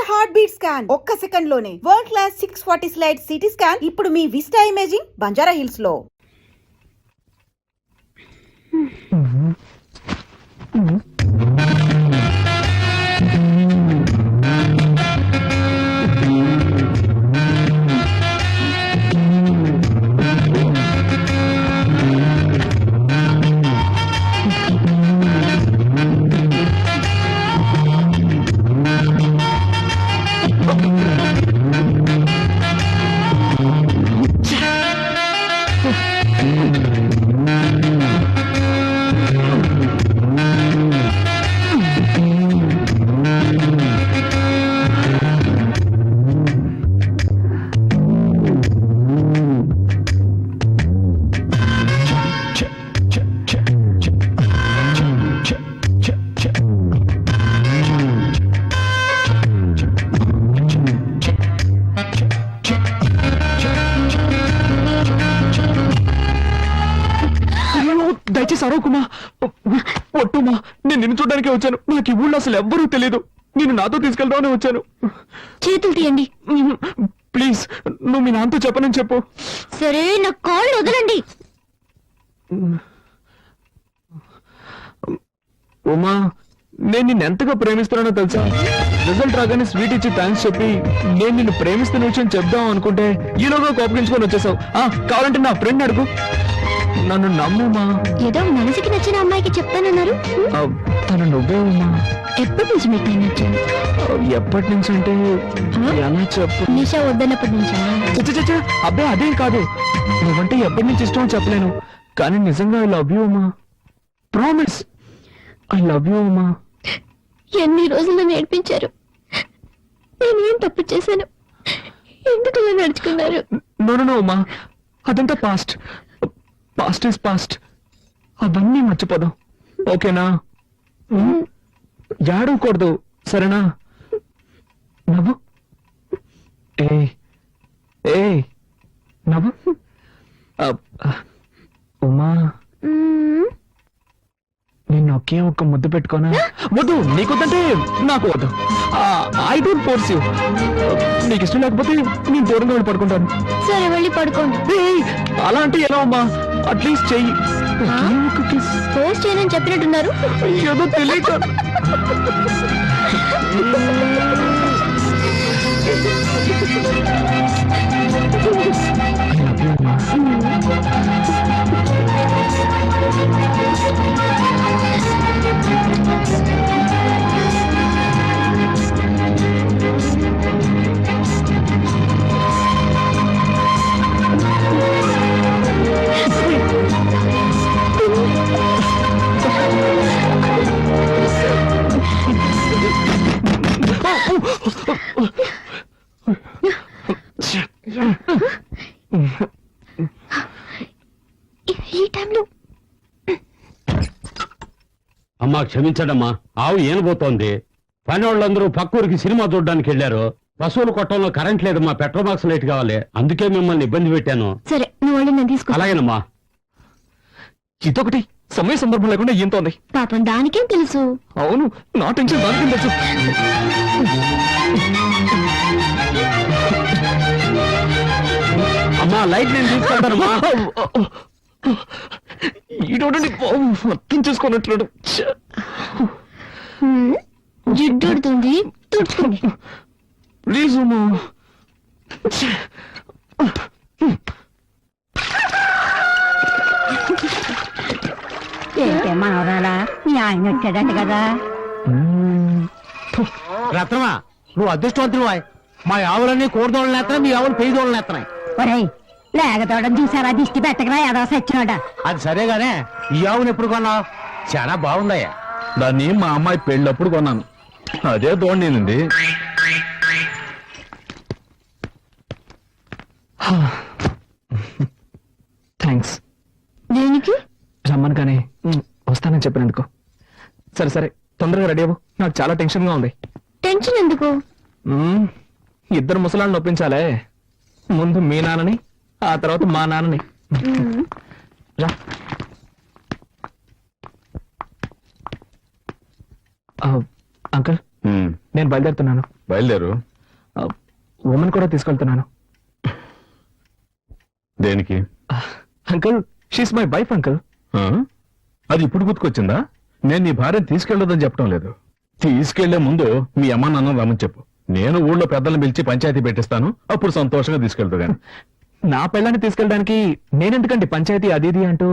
Heart beat scan ఒక్క second లోనే world class 640 slide CT scan ఇప్పుడు మీ విస్టా ఇమేజింగ్ బంజారా హిల్స్ లో. దయచేసి అరవకుమా, ఒట్టుమా. నేను నిన్ను చూడడానికి వచ్చాను. నాకు ఈ ఊళ్ళో అసలు ఎవ్వరూ తెలియదు. నేను నాతో తీసుకెళ్దామని వచ్చాను. చేతులు తీయండి ప్లీజ్. నువ్వు మీ నాన్నతో చెప్పనని చెప్పు. సరే, నా కాళ్ళు వదలండి. ఉమా, నేను నిన్ను ఎంతగా ప్రేమిస్తున్నానో తెలుసా? రిజల్ట్ రాగానే స్వీట్ ఇచ్చి థ్యాంక్స్ చెప్పి నేను నిన్ను ప్రేమిస్తున్న విషయం చెప్దాం అనుకుంటే ఈలోగా కోపగించుకొని వచ్చేసావు. కావాలంటే నా ఫ్రెండ్ అడుగు. నన్ను నమ్ముమా. ఏదో మనసుకి నచ్చిన అమ్మాయికి చెప్తానన్నారు. తను నువ్వే ఉమా. ఎప్పటి నుంచి మీకు నేను నచ్చాను? ఎప్పటి నుంచి అంటే ఎలా చెప్పు? నిషా వద్దన్నప్పటి నుంచా? అబ్బే అదేం కాదు. నువ్వంటే ఎప్పటి నుంచి ఇష్టమో చెప్పలేను, కానీ నిజంగా I love you Uma. Promise, I love you Uma. ఎన్ని రోజులు నేర్పించారు. నేనేం తప్పు చేశాను? ఎందుకు ఇలా నడుచుకున్నారు? నో ఉమా, అదంతా పాస్ట్. Past is past. అవన్నీ మర్చిపోదాం, ఓకేనా? ఏడవకూడదు, సరేనా? నవ్వు. ఏ నవ్వు. ఉమా, నేను ఒకే ఒక్క ముద్దు పెట్టుకోనా? వద్దు, నీకొద్దంటే నాకు వద్దు. I don't force you. నీకు ఇష్టం లేకపోతే నేను దూరంగా వెళ్ళి పడుకుంటాను. సరే, వెళ్ళి పడుకోండి. అలా అంటే ఎలా అమ్మా? అట్లీస్ట్ చెయ్యి. ఫోర్స్ చేయనని చెప్పినట్టున్నారు. ఏదో తెలియక. ఈ టైంలో అమ్మా క్షమించడమ్మా, ఆవు ఏనబోతోంది. పని వాళ్ళందరూ పక్కూరికి సినిమా చూడడానికి వెళ్ళారు. పశువుల కొట్టంలో కరెంట్ లేదమ్మా, పెట్రోల్ బాక్స్ లైట్ కావాలి. అందుకే మిమ్మల్ని ఇబ్బంది పెట్టాను. సరే, నువ్వు వెళ్ళి నేను తీసుకుంటా. అలాగేనమ్మా. ఇదొకటి సమయ సందర్భం లేకుండా ఏంతోంది. పాపం దానికేం తెలుసు. అవును, నా టెన్షన్ దానికేం తెలుసు. అమ్మా, లైట్ నేను తీసుకుంటానమ్మా. ఈడోడండి అర్థం చేసుకున్నట్లు. జిడ్డుడుతుంది, తుడుచుకోండి. ప్లీజ్ అమ్మా. ఏంటే మనవరాలా, మీ ఆయన వచ్చాడంట కదా? రత్నమా, నువ్వు అదృష్టవంతులు. మా ఆవులన్నీ కోడిదోళ్ళని నేస్తున్నాయి, మీ ఆవులు పెయ్యదోళ్ళని నేస్తున్నాయి. ఒరేయ్, లేకతోడని చూసారా? దిష్టి పెట్టకరా, ఏదో సచ్చినోడా. అది సరేగానే, ఈ ఆవును ఎప్పుడు కొన్నావు? చాలా బాగుందయ్యా. దాన్ని మా అమ్మాయి పెళ్ళప్పుడు కొన్నాను. అదే దోండింది. థ్యాంక్స్. దేనికి? రమ్మను కానీ వస్తానని చెప్పినందుకు. సరే సరే, తొందరగా రెడీ అవ్వు. నాకు చాలా టెన్షన్గా ఉంది. టెన్షన్ ఎందుకు? ఇద్దరు ముసలాళ్ళని ఒప్పించాలే. ముందు మీ నాన్నని, ఆ తర్వాత మా నాన్నని. రా. అంకుల్, నేను బయలుదేరుతున్నాను. బయలుదేరు. ఉమెన్ కూడా తీసుకెళ్తున్నాను. దేనికి? Uncle, she's my wife uncle. ఆ? అది ఇప్పుడు గుర్తుకొచ్చిందా? నేను నీ భార్యను తీసుకెళ్లొద్దని చెప్పడం లేదు. తీసుకెళ్లే ముందు మీ అమ్మ నాన్న రమ్మని చెప్పు. నేను ఊళ్ళో పెద్దలను పిలిచి పంచాయతీ పెట్టిస్తాను. అప్పుడు సంతోషంగా తీసుకెళ్తా గాని. నా పిల్లని తీసుకెళ్ళడానికి నేనెందుకండి పంచాయతీ అది ఇది అంటూ?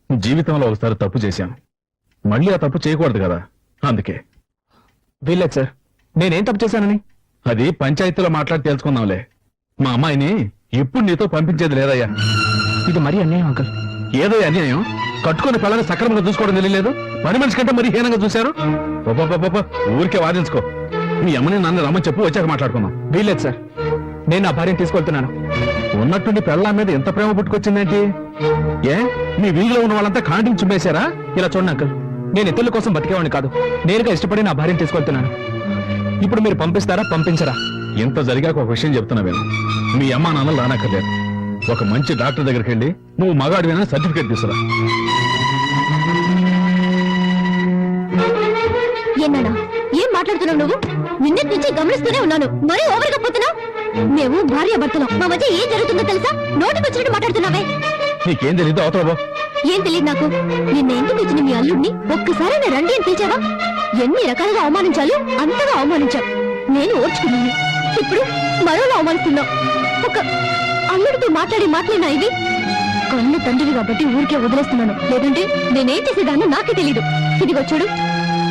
జీవితంలో ఒకసారి తప్పు చేశాను, మళ్ళీ ఆ తప్పు చేయకూడదు కదా, అందుకే. వీల్లేదు సార్, నేనేం తప్పు చేశానని? అది పంచాయతీలో మాట్లాడి తెలుసుకుందాంలే. మా అమ్మాయిని ఎప్పుడు నీతో పంపించేది లేదయ్యా. ఇది మరీ అన్యాయం అంకుల్. ఏదో అన్యాయం. కట్టుకున్న పిల్లల్ని సక్రమంగా చూసుకోవడం తెలియలేదు. పని మనిషి కంటే మరీ హీనంగా చూశారు. ఊరికే వాదించుకో. మీ అమ్మని నాన్న రమ్మని చెప్పు, వచ్చాక మాట్లాడుకుందాం. వీల్లేదు సార్, నేను నా భార్యను తీసుకెళ్తున్నాను. ఉన్నట్టుండి పెళ్ళాం మీద ఎంత ప్రేమ పుట్టుకొచ్చిందేంటి? ఏ మీ వీధిలో ఉన్న వాళ్ళంతా కాంటింగ్ చుమ్మేశారా? ఇలా చూడండి అంకుల్, నేను ఇతరుల కోసం బతికేవాడిని కాదు. నేరుగా ఇష్టపడి నా భార్యను తీసుకెళ్తున్నాను. ఇప్పుడు మీరు పంపిస్తారా, పంపించరా? ఇంత జరిగాక ఒక విషయం చెప్తున్నా విను. మీ అమ్మా నాన్నలు రానక్కర్లేదు. ఒక మంచి డాక్టర్ దగ్గరికి వెళ్ళి నువ్వు మగాడివేనా సర్టిఫికేట్ తీసుకురా. ఏనానా ఏం మాట్లాడుతున్నావు నువ్వు? నిన్నటి నుంచి గమనిస్తూనే ఉన్నాను, మరీ ఓవర్గా పోతున్నావు. మేము భార్య భర్తలు, మా మధ్య ఏం జరుగుతుందో తెలుసా? నోటికి వచ్చినట్టు మాట్లాడుతున్నావే. నీకేం తెలీదు, అవతల ఏం తెలియదు నాకు. నిన్న ఇంటికి వచ్చిన మీ అల్లుడిని ఒక్కసారి నేను రండి అని పిలిచావా? ఎన్ని రకాలుగా అవమానించాలో అంతగా అవమానించావు. నేను ఓర్చుకున్నాను. ఇప్పుడు మరోలా అవమానిస్తున్నావు. ఒక అల్లుడితో మాట్లాడినా ఇది కన్ను తండ్రివి కాబట్టి ఊరికే వదిలేస్తున్నాను. లేదంటే నేనేం చేసేదాన్ని నాకే తెలీదు. ఇదిగో చూడు,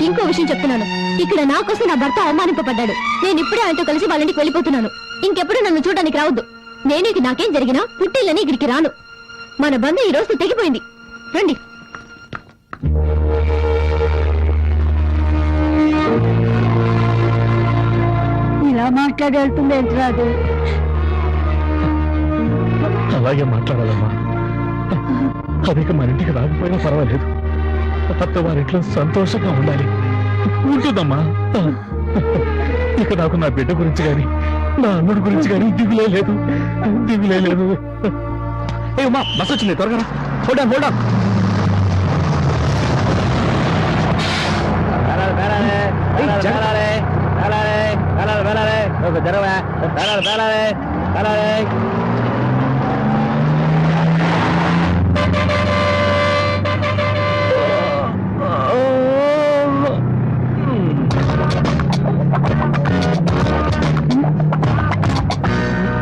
ఇంకో విషయం చెప్తున్నాను. ఇక్కడ నా కోసం నా భర్త అవమానింపబడ్డాడు. నేను ఇప్పుడే ఆయనతో కలిసి వాళ్ళ ఇంటికి వెళ్ళిపోతున్నాను. ఇంకెప్పుడు నన్ను చూడడానికి రావద్దు. నేను ఇక నాకేం జరిగినా పుట్టిల్లని ఇక్కడికి రాను. మన బంధం ఈ రోజు తెగిపోయింది. రండి. ఇలా మాట్లాడి వెళ్తుంది ఏంటి రాదు? అలాగే మాట్లాడాలమ్మా. అదిక మన ఇంటికి రాకపోయినా పర్వాలేదు. అత్త వారింట్లో సంతోషంగా ఉండాలి. ఉంటుందమ్మా. ఇక నాకు నా బిడ్డ గురించి గాని నా అన్నుడి గురించి గాని దిగులే లేదు, దిగులే లేదు. ఏ ఉమా, బస్ వచ్చింది, త్వరగా హోల్డ్ ఆన్, హోల్డ్ ఆన్.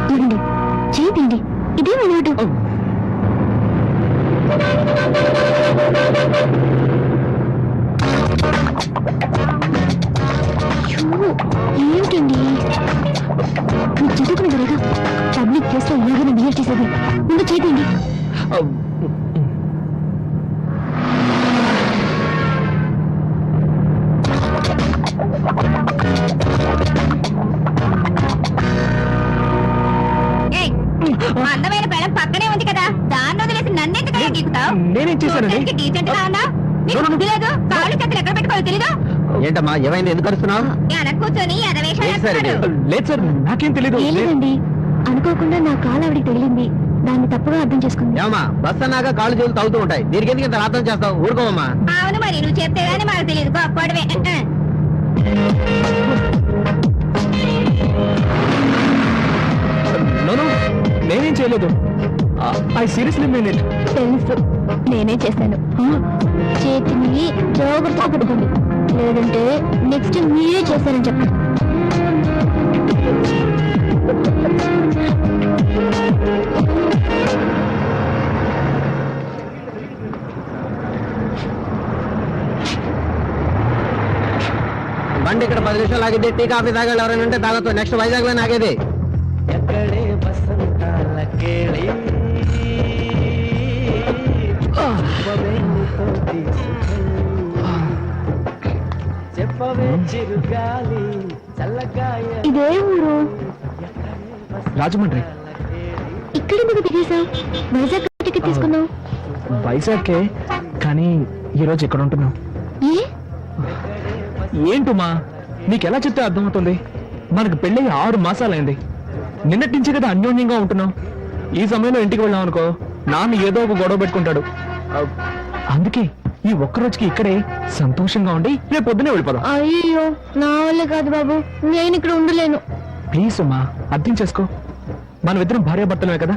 చూడండి, చేయండి. ఇదేమైనా ఏమిటండి నువ్వు చదువుకునేదరగా పబ్లిక్ ప్లేస్ లో ఇలాగే బిహేవ్ చేసేది. ముందు చేయండి. అందమైన పెళ్ళం పక్కనే ఉంది కదా, దాన్ని వదిలేసి నన్నెందుకు గీకుతావు? నేనేం చేశానండి? డీసెంట్ గా ఉన్నా బుద్ధి లేదు. కాళ్ళు చేతులు ఎక్కడ పెట్టుకోవాలో తెలీదు. ఏంటమ్మా ఏమైంది? ఎందుకు అరుస్తున్నావు? వెనక కూర్చొని లేదు సార్, నాకేం తెలీదు. లేదండి, అనుకోకుండా నా కాలు ఆవిడికి తగిలింది. దాన్ని తప్పుగా అర్థం చేసుకుంది. ఏమా బస్ అన్నాక కాళ్ళు చేతులు తగ్గుతూ ఉంటాయి. దీనికి ఎందుకు ఇంత అర్థం చేస్తావు? ఊరుకోమమ్మా. అవును, మరి నువ్వు చెప్తే గానీ మాకు తెలియదు. గొప్పడివే. నేనేం చేయలేదు. I seriously mean it. తెలుసు, నేనే చేశాను. చేతిని జాగ్రత్తగా పెట్టుకోండి, లేదంటే నెక్స్ట్ మీరే చేశారని చెప్పండి. బండి ఇక్కడ 10 నిమిషాలు ఆగిద్ది. టీ కాఫీ తాగాలి. ఎవరైనా ఉంటే తాగొచ్చు. నెక్స్ట్ వైజాగ్ లో ఆగేది. ఇదే ఊరు? రాజమండ్రి. ఇక్కడ ఎందుకు దిగేశావు? వైజాగ్ టికెట్ తీసుకున్నావు. వైజాగ్కే, కానీ ఈరోజు ఇక్కడ ఉంటున్నావు. ఏ ఏంటుమా, నీకెలా చెప్తే అర్థమవుతుంది? మనకు పెళ్ళి 6 మాసాలైంది. నిన్నటి నుంచి కదా అన్యోన్యంగా ఉంటున్నాం. ఈ సమయంలో ఇంటికి వెళ్ళాం అనుకో, నాన్న ఏదో ఒక గొడవ పెట్టుకుంటాడు. అందుకే ఈ ఒక్క రోజుకి ఇక్కడే సంతోషంగా ఉండి రేపు పొద్దునే వెళ్ళిపోదాం. అయ్యో నా వల్ల కాదు బాబు, నేను ఇక్కడ ఉండలేను. ప్లీజ్ అమ్మా, అర్థం చేసుకో. మనమిద్దరం భార్యాభర్తలమే కదా,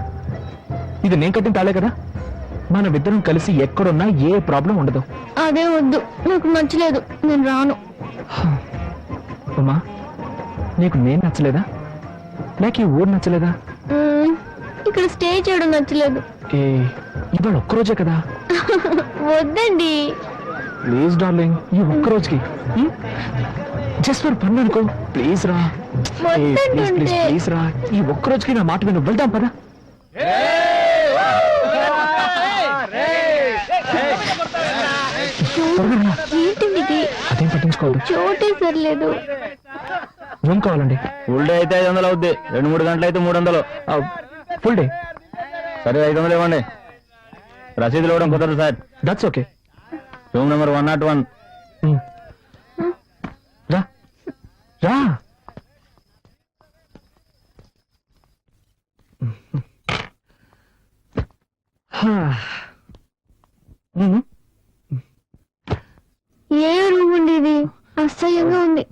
ఇది నేను కట్టిన తాళే కదా. మనమిద్దరం కలిసి ఎక్కడున్నా ఏ ప్రాబ్లం ఉండదు. అదే వద్దు, నాకు నచ్చలేదు, నేను రాను. అమ్మా, నీకు నేను నచ్చలేదా లేక ఈ ఊరు నచ్చలేదా? ఇక్కడ స్టే చేయడం నచ్చలేదు. ఏ ఇవాళ ఒక్కరోజే కదా. వద్దండి. ప్లీజ్ డార్లింగ్, ఈ ఒక్క రోజుకి జస్ట్ ఫర్ ఫన్ అనుకో. ప్లీజ్ రా, ప్లీజ్ రా, ఈ ఒక్క రోజుకి నా మాట విను. వెళ్దాం పదా. ఏంటండి ఇది? అదేం పట్టించుకోవద్దు. చోటే సరిలేదు. రూమ్ కావాలండి. ఫుల్ డే అయితే 500 అవుద్ది, 2-3 గంటలు అయితే 300. ఫుల్ డే సరే 500 ఇవ్వండి. రసీదులు ఇవ్వడం కుదరదు sir. That's okay. Room number 101. రా రా. ఏ రూమ్ అండి ఇది? అసహ్యంగా ఉంది.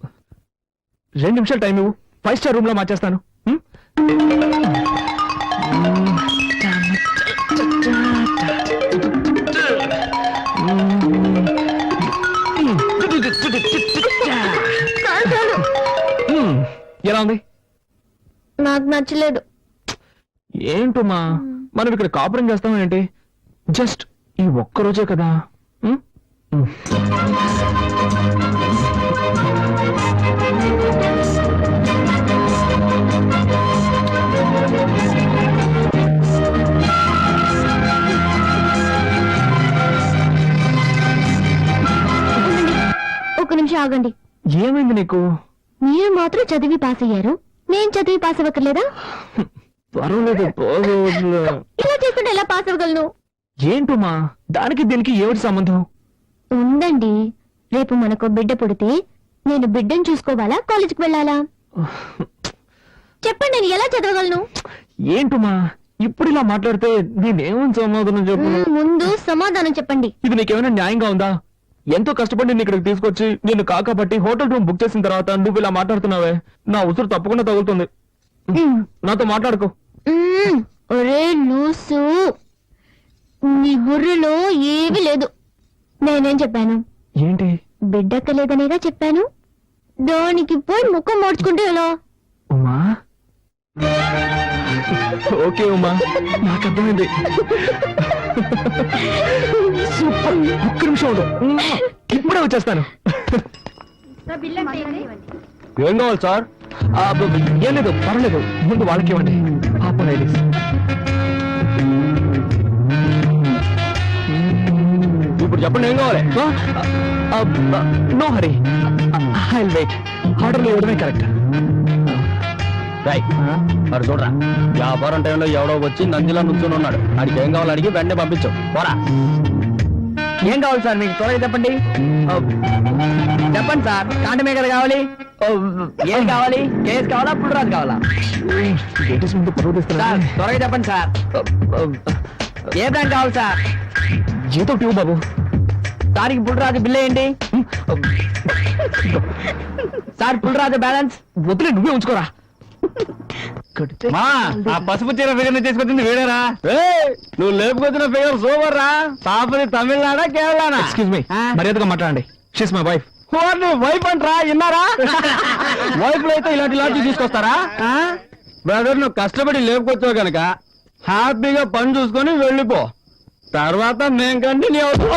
2 నిమిషాలు టైం ఇవ్వు, 5 స్టార్ రూమ్ లో మార్చేస్తాను. ఎలా ఉంది? నాకు నచ్చలేదు. ఏంటమ్మా, మనం ఇక్కడ కాపురం చేస్తాం ఏంటి? జస్ట్ ఈ ఒక్క రోజే కదా. ఒక నిమిషం ఆగండి. ఏమైంది నీకు? మీరు మాత్రం చదివి పాస్ అయ్యారు, నేను చదివి పాస్ అవ్వక్కర్లేదా? పర్వాలేదు, ఇలా చేస్తుంటే ఎలా పాస్ అవ్వగలను? ఏంటమ్మా, దానికి దీనికి ఏమిటి సంబంధం? ఉందండి. రేపు మనకు బిడ్డ పుడితే నేను బిడ్డను చూసుకోవాలా, కాలేజీకి వెళ్ళాలా? చెప్పండి, నేను ఎలా చదవగలను? ఏంటమ్మా, ఇప్పుడు ఇలా మాట్లాడితే నేనేమని సమాధానం చెప్పు? ముందు సమాధానం చెప్పండి. ఇది నీకేమైనా న్యాయంగా ఉందా? ఎంతో కష్టపడి నిన్ను ఇక్కడికి తీసుకొచ్చి నిన్ను కాకపట్టి హోటల్ రూమ్ బుక్ చేసిన తర్వాత నువ్వు ఇలా మాట్లాడుతున్నావే, నా ఉసురు తప్పకుండా తగులుతుంది. నాతో మాట్లాడుకో. ఒరే లూసు, నీ బుర్రలో ఏమీ లేదు. నేనేం చెప్పాను? ఏంటి? బిడ్డక్కలేదనేగా చెప్పాను. దానికి పోయి ముఖం మార్చుకుంటే ఎలా? ఉమా, ఓకే ఉమా, నాకు అర్థమైంది. సూపర్, ఒక్క నిమిషం ఉండు, ఇప్పుడే వచ్చేస్తాను. ఏం కావాలి సార్? ఏం లేదు, పర్వాలేదు, ముందు వాళ్ళకి ఇవ్వండి. లేడీస్, ఇప్పుడు చెప్పండి ఏం కావాలి? No hurry, I will wait. ఆర్డర్లు ఇవ్వడమే కరెక్ట్. మరి చూడరా, వ్యాపారం టైంలో ఎవడో వచ్చి నందిలా నుంచుని ఉన్నాడు. ఆడికి ఏం కావాలి అడిగి వెంటనే పంపించు. పోరా. ఏం కావాలి సార్ మీకు? త్వరగా చెప్పండి. చెప్పండి సార్, కాంటమే కదా కావాలి? ఏం కావాలి? కేసు కావాలా, పుల్రాజు కావాలా? లేడీస్ ముందు పరువు తీస్తున్నా. సార్ త్వరగా చెప్పండి సార్. ఏ బ్రాండ్ కావాలి సార్? ఏదో ట్యూ బాబు. సార్కి పుల్రాజు బిల్ ఏంటి సార్? పుల్రాజు బ్యాలెన్స్ వదిలే, నువ్వే ఉంచుకోరా. మా ఆ పసుపు చీర ఫిగర్ తీసుకొచ్చింది వీడేరా? నువ్వు లేపుకొచ్చిన ఫిగర్ సూపర్ రా. పాపది తమిళనాడా కేరళనా? ఎక్స్క్యూజ్ మీ, మర్యాదగా మాట్లాడండి. She's my wife. వైఫ్ అంటరా, విన్నారా? వైఫ్ లో అయితే ఇలాంటి తీసుకొస్తారా? బ్రదర్, నువ్వు కష్టపడి లేపుకొచ్చావు కనుక హ్యాపీగా పని చూసుకొని వెళ్ళిపో. తర్వాత మేం కంటిన్యూ అవుతాం.